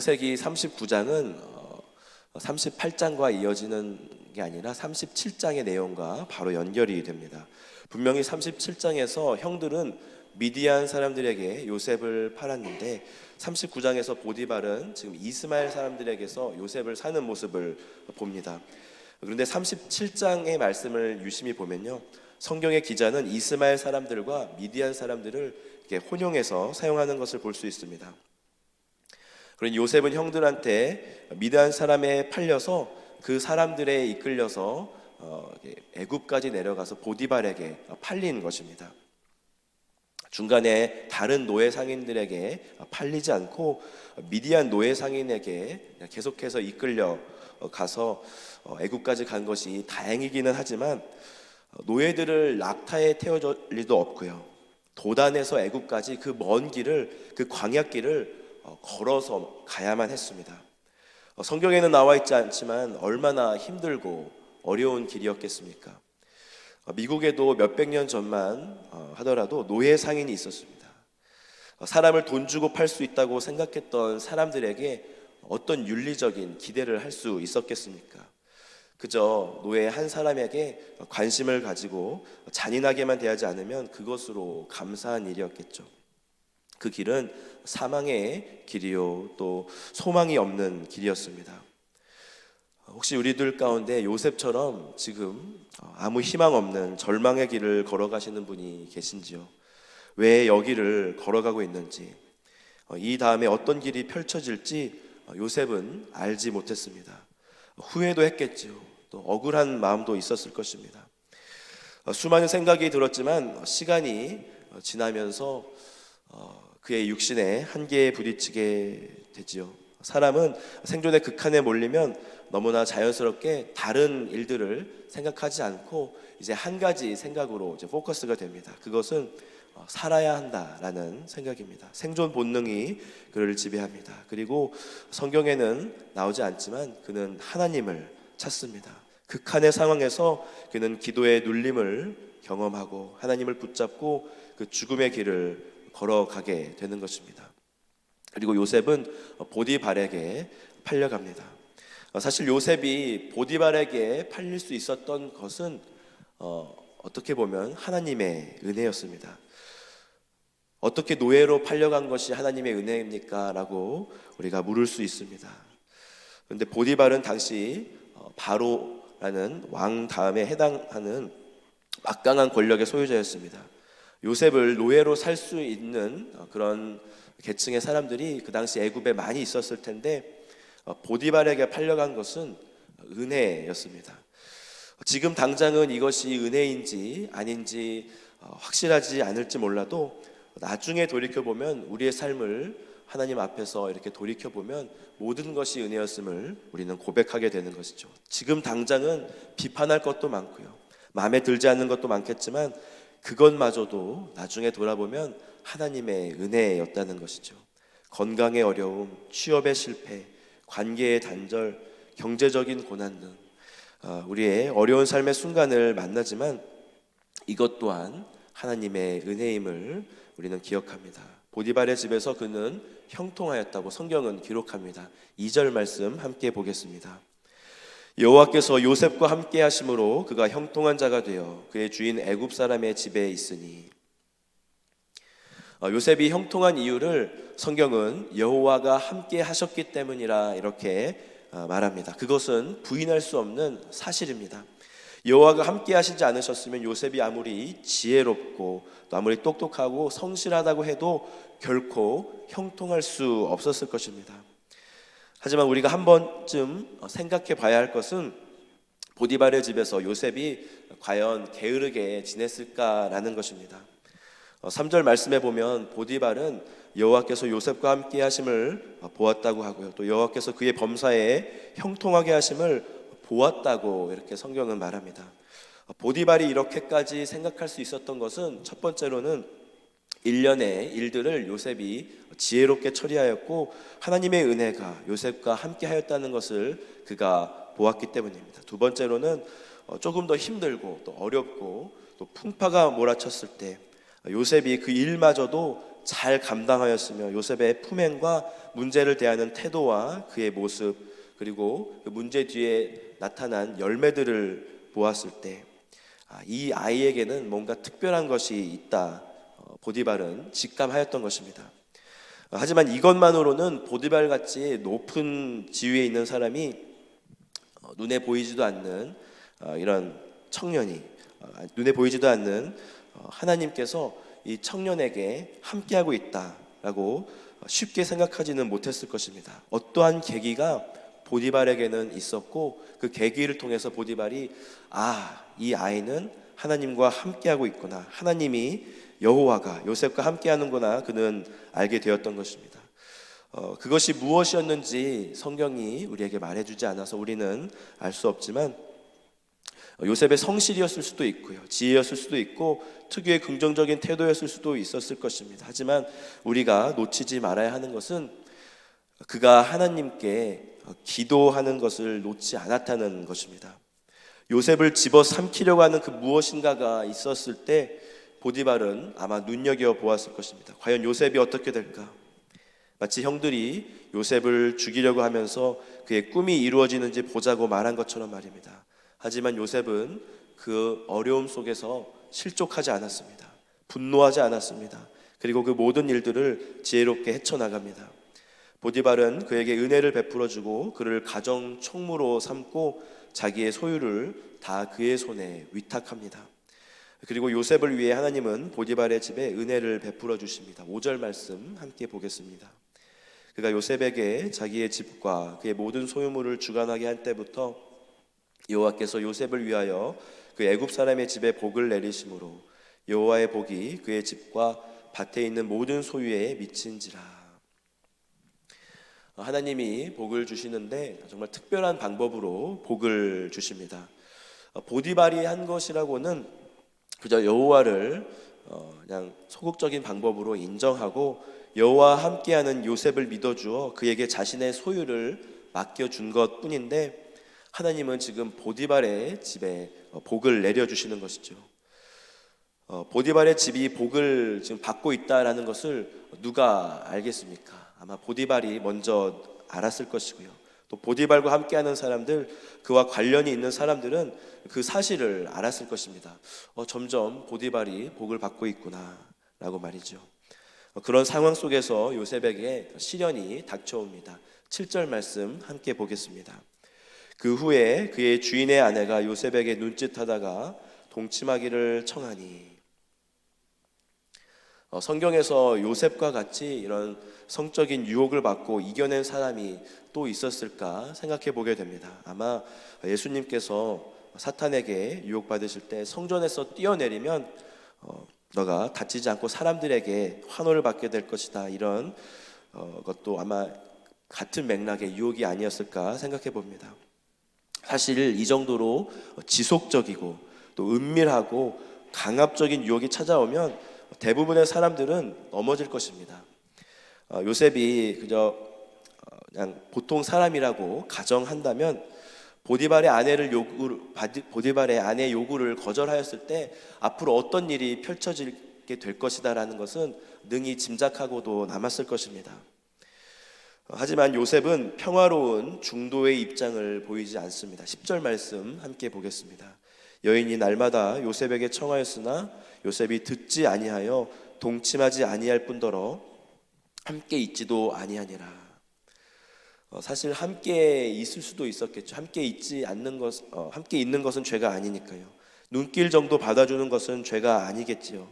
창세기 39장은 38장과 이어지는 게 아니라 37장의 내용과 바로 연결이 됩니다. 분명히 37장에서 형들은 미디안 사람들에게 요셉을 팔았는데 39장에서 보디발은 지금 이스마엘 사람들에게서 요셉을 사는 모습을 봅니다. 그런데 37장의 말씀을 유심히 보면요, 성경의 기자는 이스마엘 사람들과 미디안 사람들을 이렇게 혼용해서 사용하는 것을 볼 수 있습니다. 그러니 요셉은 형들한테 미디안 사람에 팔려서 그 사람들에 이끌려서 애굽까지 내려가서 보디발에게 팔린 것입니다. 중간에 다른 노예 상인들에게 팔리지 않고 미디안 노예 상인에게 계속해서 이끌려 가서 애굽까지 간 것이 다행이기는 하지만 노예들을 낙타에 태워줄 리도 없고요, 도단에서 애굽까지 그 먼 길을, 그 광야길을 걸어서 가야만 했습니다. 성경에는 나와 있지 않지만 얼마나 힘들고 어려운 길이었겠습니까? 미국에도 몇백 년 전만 하더라도 노예 상인이 있었습니다. 사람을 돈 주고 팔 수 있다고 생각했던 사람들에게 어떤 윤리적인 기대를 할 수 있었겠습니까? 그저 노예 한 사람에게 관심을 가지고 잔인하게만 대하지 않으면 그것으로 감사한 일이었겠죠. 그 길은 사망의 길이요, 또 소망이 없는 길이었습니다. 혹시 우리들 가운데 요셉처럼 지금 아무 희망 없는 절망의 길을 걸어가시는 분이 계신지요? 왜 여기를 걸어가고 있는지, 이 다음에 어떤 길이 펼쳐질지 요셉은 알지 못했습니다. 후회도 했겠지요. 또 억울한 마음도 있었을 것입니다. 수많은 생각이 들었지만 시간이 지나면서 그의 육신에 한계에 부딪히게 되지요. 사람은 생존의 극한에 몰리면 너무나 자연스럽게 다른 일들을 생각하지 않고 이제 한 가지 생각으로 이제 포커스가 됩니다. 그것은 살아야 한다라는 생각입니다. 생존 본능이 그를 지배합니다. 그리고 성경에는 나오지 않지만 그는 하나님을 찾습니다. 극한의 상황에서 그는 기도의 눌림을 경험하고 하나님을 붙잡고 그 죽음의 길을 걸어가게 되는 것입니다. 그리고 요셉은 보디발에게 팔려갑니다. 사실 요셉이 보디발에게 팔릴 수 있었던 것은 어떻게 보면 하나님의 은혜였습니다. 어떻게 노예로 팔려간 것이 하나님의 은혜입니까? 라고 우리가 물을 수 있습니다. 그런데 보디발은 당시 바로라는 왕 다음에 해당하는 막강한 권력의 소유자였습니다. 요셉을 노예로 살 수 있는 그런 계층의 사람들이 그 당시 애굽에 많이 있었을 텐데 보디발에게 팔려간 것은 은혜였습니다. 지금 당장은 이것이 은혜인지 아닌지 확실하지 않을지 몰라도 나중에 돌이켜보면 우리의 삶을 하나님 앞에서 이렇게 돌이켜보면 모든 것이 은혜였음을 우리는 고백하게 되는 것이죠. 지금 당장은 비판할 것도 많고요, 마음에 들지 않는 것도 많겠지만 그것마저도 나중에 돌아보면 하나님의 은혜였다는 것이죠. 건강의 어려움, 취업의 실패, 관계의 단절, 경제적인 고난 등 우리의 어려운 삶의 순간을 만나지만 이것 또한 하나님의 은혜임을 우리는 기억합니다. 보디발의 집에서 그는 형통하였다고 성경은 기록합니다. 2절 말씀 함께 보겠습니다. 여호와께서 요셉과 함께 하심으로 그가 형통한 자가 되어 그의 주인 애굽 사람의 집에 있으니, 요셉이 형통한 이유를 성경은 여호와가 함께 하셨기 때문이라 이렇게 말합니다. 그것은 부인할 수 없는 사실입니다. 여호와가 함께 하시지 않으셨으면 요셉이 아무리 지혜롭고 또 아무리 똑똑하고 성실하다고 해도 결코 형통할 수 없었을 것입니다. 하지만 우리가 한 번쯤 생각해 봐야 할 것은 보디발의 집에서 요셉이 과연 게으르게 지냈을까라는 것입니다. 3절 말씀에 보면 보디발은 여호와께서 요셉과 함께 하심을 보았다고 하고요, 또 여호와께서 그의 범사에 형통하게 하심을 보았다고 이렇게 성경은 말합니다. 보디발이 이렇게까지 생각할 수 있었던 것은 첫 번째로는 일련의 일들을 요셉이 지혜롭게 처리하였고 하나님의 은혜가 요셉과 함께 하였다는 것을 그가 보았기 때문입니다. 두 번째로는 조금 더 힘들고 또 어렵고 또 풍파가 몰아쳤을 때 요셉이 그 일마저도 잘 감당하였으며 요셉의 품행과 문제를 대하는 태도와 그의 모습, 그리고 그 문제 뒤에 나타난 열매들을 보았을 때 이 아이에게는 뭔가 특별한 것이 있다, 보디발은 직감하였던 것입니다. 하지만 이것만으로는 보디발 같이 높은 지위에 있는 사람이 눈에 보이지도 않는 이런 청년이, 눈에 보이지도 않는 하나님께서 이 청년에게 함께하고 있다라고 쉽게 생각하지는 못했을 것입니다. 어떠한 계기가 보디발에게는 있었고, 그 계기를 통해서 보디발이 이 아이는 하나님과 함께하고 있구나, 하나님이 여호와가 요셉과 함께하는구나, 그는 알게 되었던 것입니다. 그것이 무엇이었는지 성경이 우리에게 말해주지 않아서 우리는 알 수 없지만, 요셉의 성실이었을 수도 있고요, 지혜였을 수도 있고, 특유의 긍정적인 태도였을 수도 있었을 것입니다. 하지만 우리가 놓치지 말아야 하는 것은 그가 하나님께 기도하는 것을 놓지 않았다는 것입니다. 요셉을 집어삼키려고 하는 그 무엇인가가 있었을 때 보디발은 아마 눈여겨 보았을 것입니다. 과연 요셉이 어떻게 될까? 마치 형들이 요셉을 죽이려고 하면서 그의 꿈이 이루어지는지 보자고 말한 것처럼 말입니다. 하지만 요셉은 그 어려움 속에서 실족하지 않았습니다. 분노하지 않았습니다. 그리고 그 모든 일들을 지혜롭게 헤쳐나갑니다. 보디발은 그에게 은혜를 베풀어주고 그를 가정 총무로 삼고 자기의 소유를 다 그의 손에 위탁합니다. 그리고 요셉을 위해 하나님은 보디발의 집에 은혜를 베풀어 주십니다. 5절 말씀 함께 보겠습니다. 그가 요셉에게 자기의 집과 그의 모든 소유물을 주관하게 한 때부터 여호와께서 요셉을 위하여 그 애굽 사람의 집에 복을 내리심으로 여호와의 복이 그의 집과 밭에 있는 모든 소유에 미친지라. 하나님이 복을 주시는데 정말 특별한 방법으로 복을 주십니다. 보디발이 한 것이라고는 그저 여호와를 그냥 소극적인 방법으로 인정하고 여호와와 함께하는 요셉을 믿어주어 그에게 자신의 소유를 맡겨준 것뿐인데, 하나님은 지금 보디발의 집에 복을 내려주시는 것이죠. 보디발의 집이 복을 지금 받고 있다라는 것을 누가 알겠습니까? 아마 보디발이 먼저 알았을 것이고요. 또 보디발과 함께하는 사람들, 그와 관련이 있는 사람들은 그 사실을 알았을 것입니다. 점점 보디발이 복을 받고 있구나라고 말이죠. 그런 상황 속에서 요셉에게 시련이 닥쳐옵니다. 7절 말씀 함께 보겠습니다. 그 후에 그의 주인의 아내가 요셉에게 눈짓하다가 동침하기를 청하니. 성경에서 요셉과 같이 이런 성적인 유혹을 받고 이겨낸 사람이 또 있었을까 생각해 보게 됩니다. 아마 예수님께서 사탄에게 유혹받으실 때 성전에서 뛰어내리면 너가 다치지 않고 사람들에게 환호를 받게 될 것이다, 이런 것도 아마 같은 맥락의 유혹이 아니었을까 생각해 봅니다. 사실 이 정도로 지속적이고 또 은밀하고 강압적인 유혹이 찾아오면 대부분의 사람들은 넘어질 것입니다. 요셉이 그저 그냥 보통 사람이라고 가정한다면 보디발의 아내의 요구를 거절하였을 때 앞으로 어떤 일이 펼쳐지게 될 것이다라는 것은 능히 짐작하고도 남았을 것입니다. 하지만 요셉은 평화로운 중도의 입장을 보이지 않습니다. 10절 말씀 함께 보겠습니다. 여인이 날마다 요셉에게 청하였으나 요셉이 듣지 아니하여 동침하지 아니할 뿐더러 함께 있지도 아니하니라. 사실 함께 있을 수도 있었겠죠. 함께 있는 것은 죄가 아니니까요. 눈길 정도 받아주는 것은 죄가 아니겠지요.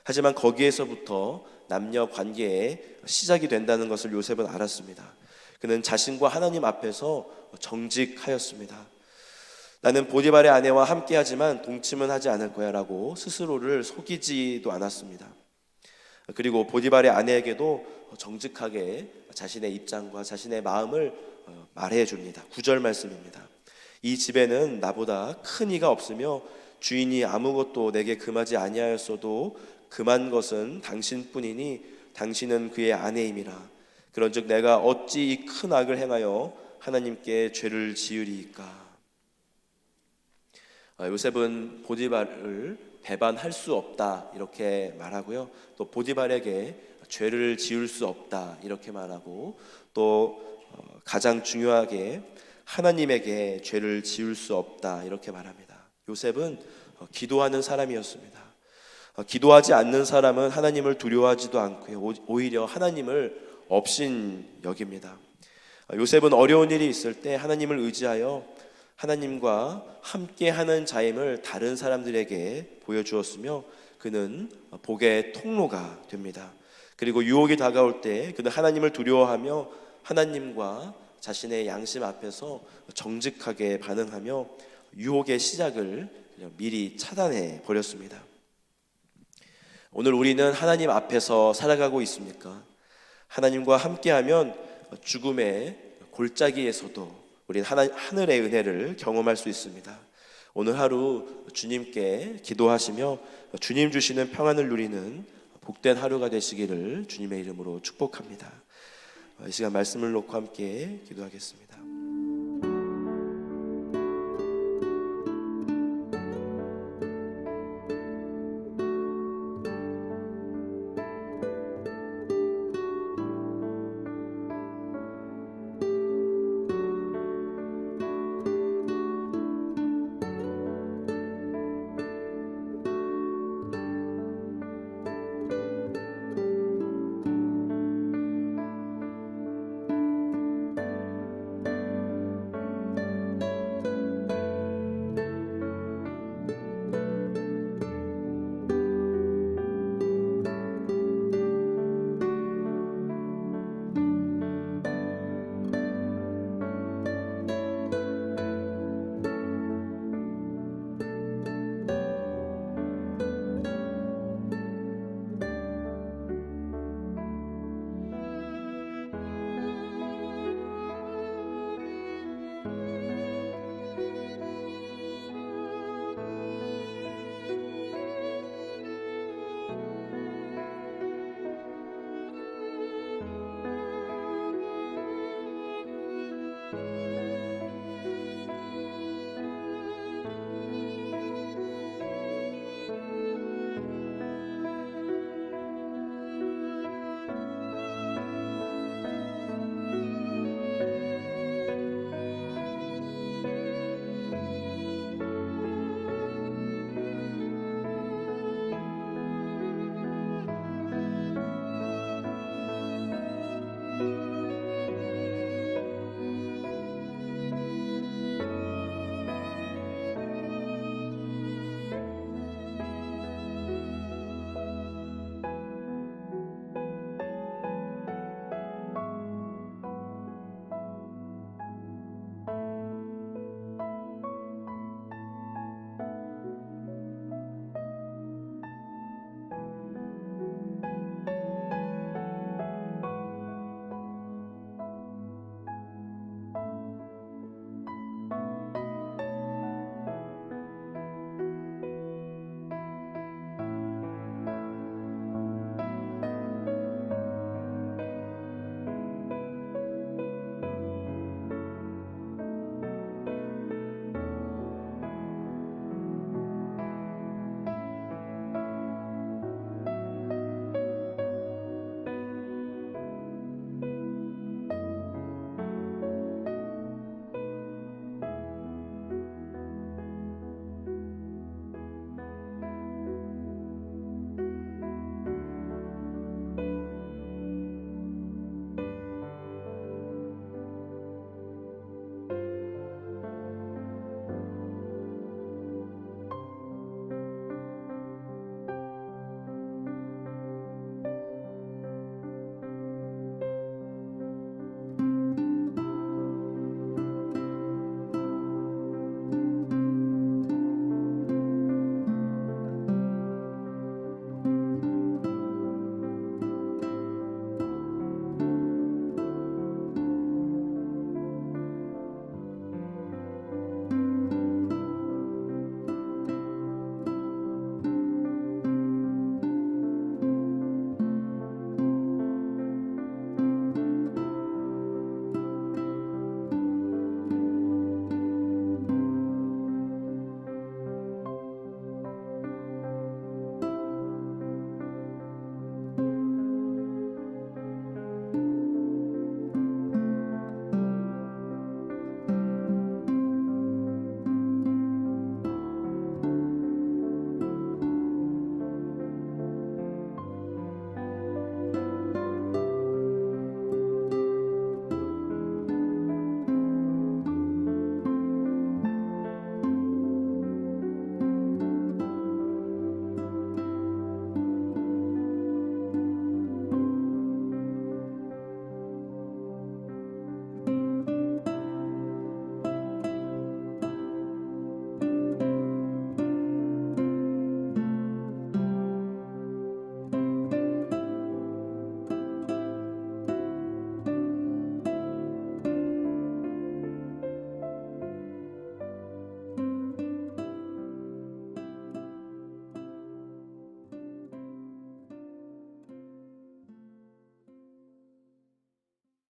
하지만 거기에서부터 남녀 관계의 시작이 된다는 것을 요셉은 알았습니다. 그는 자신과 하나님 앞에서 정직하였습니다. 나는 보디발의 아내와 함께하지만 동침은 하지 않을 거야 라고 스스로를 속이지도 않았습니다. 그리고 보디발의 아내에게도 정직하게 자신의 입장과 자신의 마음을 말해줍니다. 9절 말씀입니다. 이 집에는 나보다 큰 이가 없으며 주인이 아무것도 내게 금하지 아니하였어도 금한 것은 당신뿐이니 당신은 그의 아내임이라. 그런즉 내가 어찌 이 큰 악을 행하여 하나님께 죄를 지으리이까. 요셉은 보디발을 배반할 수 없다 이렇게 말하고요. 또 보디발에게 죄를 지을 수 없다 이렇게 말하고, 또 가장 중요하게 하나님에게 죄를 지을 수 없다 이렇게 말합니다. 요셉은 기도하는 사람이었습니다. 기도하지 않는 사람은 하나님을 두려워하지도 않고요, 오히려 하나님을 업신 여깁니다. 요셉은 어려운 일이 있을 때 하나님을 의지하여 하나님과 함께하는 자임을 다른 사람들에게 보여주었으며 그는 복의 통로가 됩니다. 그리고 유혹이 다가올 때 그는 하나님을 두려워하며 하나님과 자신의 양심 앞에서 정직하게 반응하며 유혹의 시작을 미리 차단해 버렸습니다. 오늘 우리는 하나님 앞에서 살아가고 있습니까? 하나님과 함께하면 죽음의 골짜기에서도 우리는 하늘의 은혜를 경험할 수 있습니다. 오늘 하루 주님께 기도하시며 주님 주시는 평안을 누리는 복된 하루가 되시기를 주님의 이름으로 축복합니다. 이 시간 말씀을 놓고 함께 기도하겠습니다.